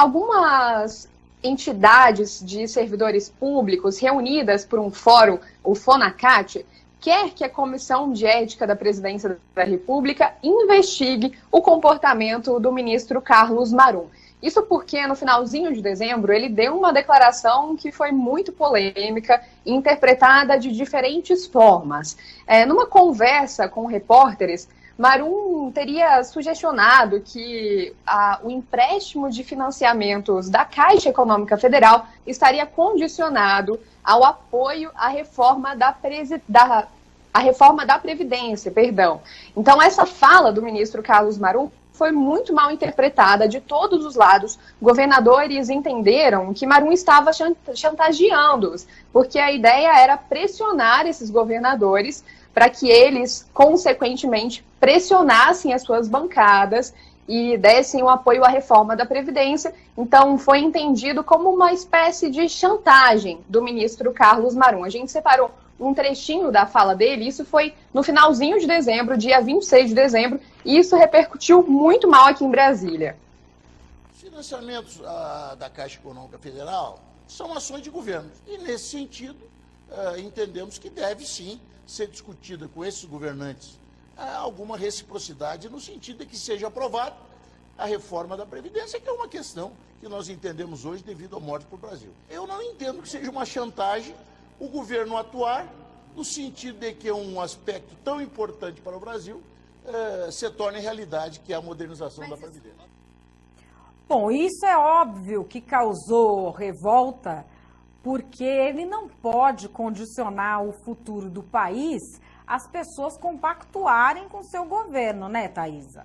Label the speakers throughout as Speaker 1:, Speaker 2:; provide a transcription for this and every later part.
Speaker 1: algumas entidades de servidores públicos reunidas por um fórum, o FONACAT, quer que a Comissão de Ética da Presidência da República investigue o comportamento do ministro Carlos Marum. Isso porque, no finalzinho de dezembro, ele deu uma declaração que foi muito polêmica e interpretada de diferentes formas. Numa conversa com repórteres, Marum teria sugestionado que o empréstimo de financiamentos da Caixa Econômica Federal estaria condicionado ao apoio à reforma da Previdência. Então, essa fala do ministro Carlos Marum foi muito mal interpretada de todos os lados. Governadores entenderam que Marum estava chantageando-os, porque a ideia era pressionar esses governadores para que eles, consequentemente, pressionassem as suas bancadas e dessem o apoio à reforma da Previdência. Então, foi entendido como uma espécie de chantagem do ministro Carlos Marum. A gente separou um trechinho da fala dele, isso foi no finalzinho de dezembro, dia 26 de dezembro, e isso repercutiu muito mal aqui em Brasília.
Speaker 2: Os financiamentos da Caixa Econômica Federal são ações de governo. E, nesse sentido, entendemos que deve, sim, ser discutida com esses governantes alguma reciprocidade no sentido de que seja aprovada a reforma da Previdência, que é uma questão que nós entendemos hoje devido à morte para o Brasil. Eu não entendo que seja uma chantagem o governo atuar no sentido de que um aspecto tão importante para o Brasil se torne realidade, que é a modernização da Previdência.
Speaker 3: Bom, isso é óbvio que causou revolta, porque ele não pode condicionar o futuro do país às pessoas compactuarem com o seu governo, né, Thaisa?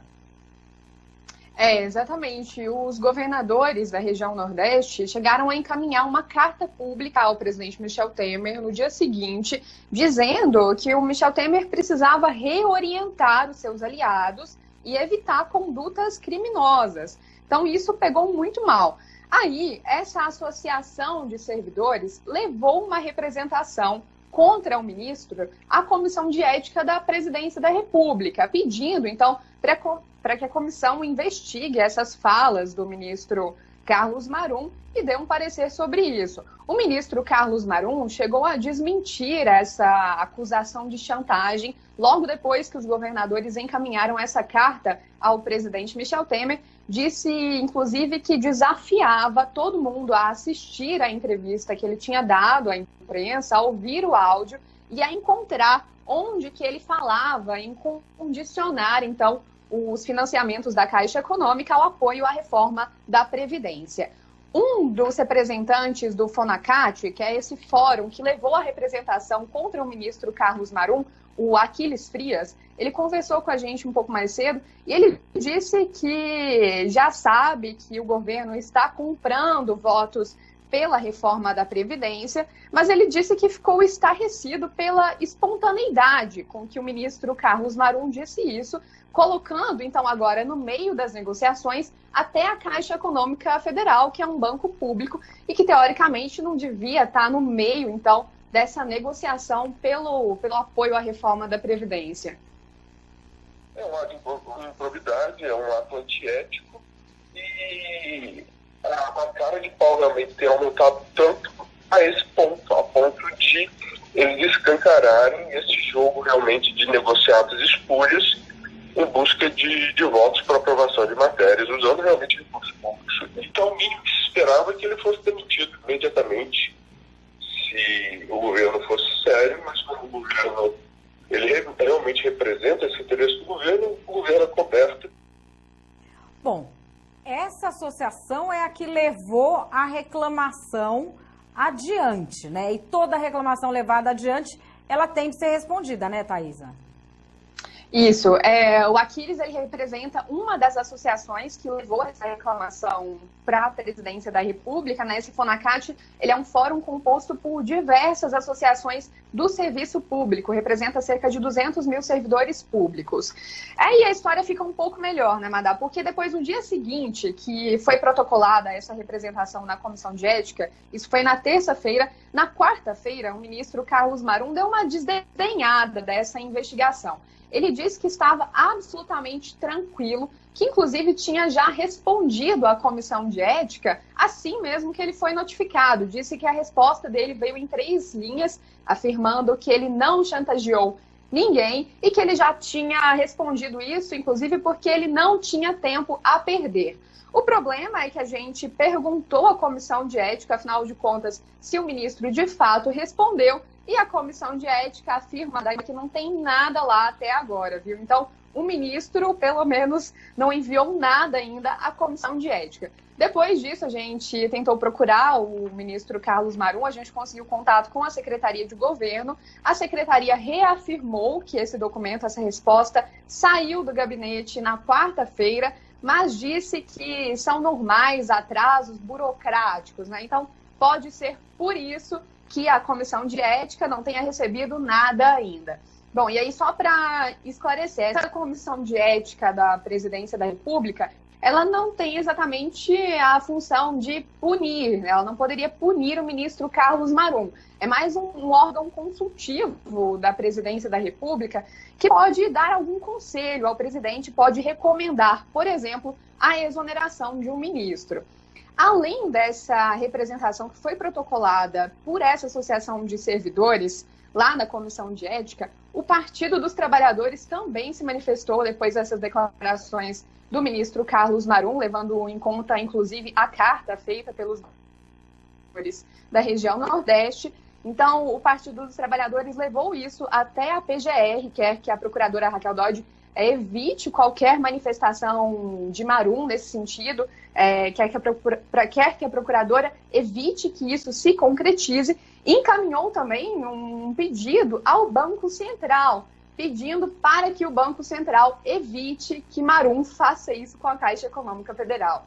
Speaker 1: Exatamente. Os governadores da região Nordeste chegaram a encaminhar uma carta pública ao presidente Michel Temer no dia seguinte, dizendo que o Michel Temer precisava reorientar os seus aliados e evitar condutas criminosas. Então, isso pegou muito mal. Aí, essa associação de servidores levou uma representação contra o ministro à Comissão de Ética da Presidência da República, pedindo, então, para que a comissão investigue essas falas do ministro Carlos Marum e dê um parecer sobre isso. O ministro Carlos Marum chegou a desmentir essa acusação de chantagem logo depois que os governadores encaminharam essa carta ao presidente Michel Temer. Disse, inclusive, que desafiava todo mundo a assistir à entrevista que ele tinha dado à imprensa, a ouvir o áudio e a encontrar onde que ele falava em condicionar, então, os financiamentos da Caixa Econômica ao apoio à reforma da Previdência. Um dos representantes do FONACAT, que é esse fórum que levou a representação contra o ministro Carlos Marum, o Aquiles Frias, ele conversou com a gente um pouco mais cedo e ele disse que já sabe que o governo está comprando votos pela reforma da Previdência, mas ele disse que ficou estarrecido pela espontaneidade com que o ministro Carlos Marum disse isso, colocando, então, agora no meio das negociações até a Caixa Econômica Federal, que é um banco público e que, teoricamente, não devia estar no meio, então, dessa negociação pelo apoio à reforma da Previdência.
Speaker 4: É um ato de improbidade, é um ato antiético e a cara de pau realmente tem aumentado tanto a esse ponto, a ponto de eles escancararem esse jogo realmente de negociados espúrios em busca de votos para aprovação de matérias, usando realmente recursos públicos. Então, o mínimo que se esperava é que ele fosse demitido imediatamente, se o governo fosse sério, mas como o governo ele realmente representa esse interesse do governo, o governo é coberto.
Speaker 3: Bom, essa associação é a que levou a reclamação adiante, né? E toda reclamação levada adiante, ela tem que ser respondida, né, Thaisa?
Speaker 1: Isso, o Aquiles ele representa uma das associações que levou essa reclamação para a presidência da República, né? Esse FONACAT, ele é um fórum composto por diversas associações do serviço público, representa cerca de 200 mil servidores públicos. Aí a história fica um pouco melhor, né, Madá? Porque depois, no dia seguinte que foi protocolada essa representação na Comissão de Ética, isso foi na terça-feira, na quarta-feira, o ministro Carlos Marum deu uma desdenhada dessa investigação. ele disse que estava absolutamente tranquilo, que inclusive tinha já respondido à comissão de ética, assim mesmo que ele foi notificado. Disse que a resposta dele veio em 3 linhas, afirmando que ele não chantageou ninguém e que ele já tinha respondido isso, inclusive porque ele não tinha tempo a perder. O problema é que a gente perguntou à comissão de ética, afinal de contas, se o ministro de fato respondeu, e a comissão de ética afirma que não tem nada lá até agora, viu? Então, o ministro, pelo menos, não enviou nada ainda à comissão de ética. Depois disso, a gente tentou procurar o ministro Carlos Marum, a gente conseguiu contato com a Secretaria de Governo. A Secretaria reafirmou que esse documento, essa resposta, saiu do gabinete na quarta-feira, mas disse que são normais atrasos burocráticos, né? Então, pode ser por isso que a comissão de ética não tenha recebido nada ainda. Bom, e aí só para esclarecer, essa comissão de ética da Presidência da República, ela não tem exatamente a função de punir, ela não poderia punir o ministro Carlos Marum. É mais um órgão consultivo da Presidência da República que pode dar algum conselho ao presidente, pode recomendar, por exemplo, a exoneração de um ministro. Além dessa representação que foi protocolada por essa associação de servidores, lá na Comissão de Ética, o Partido dos Trabalhadores também se manifestou depois dessas declarações do ministro Carlos Marum, levando em conta, inclusive, a carta feita pelos trabalhadores da região Nordeste. Então, o Partido dos Trabalhadores levou isso até a PGR, quer que a procuradora Raquel Dodge evite qualquer manifestação de Marum nesse sentido, quer que a procuradora evite que isso se concretize. Encaminhou também um pedido ao Banco Central, pedindo para que o Banco Central evite que Marum faça isso com a Caixa Econômica Federal.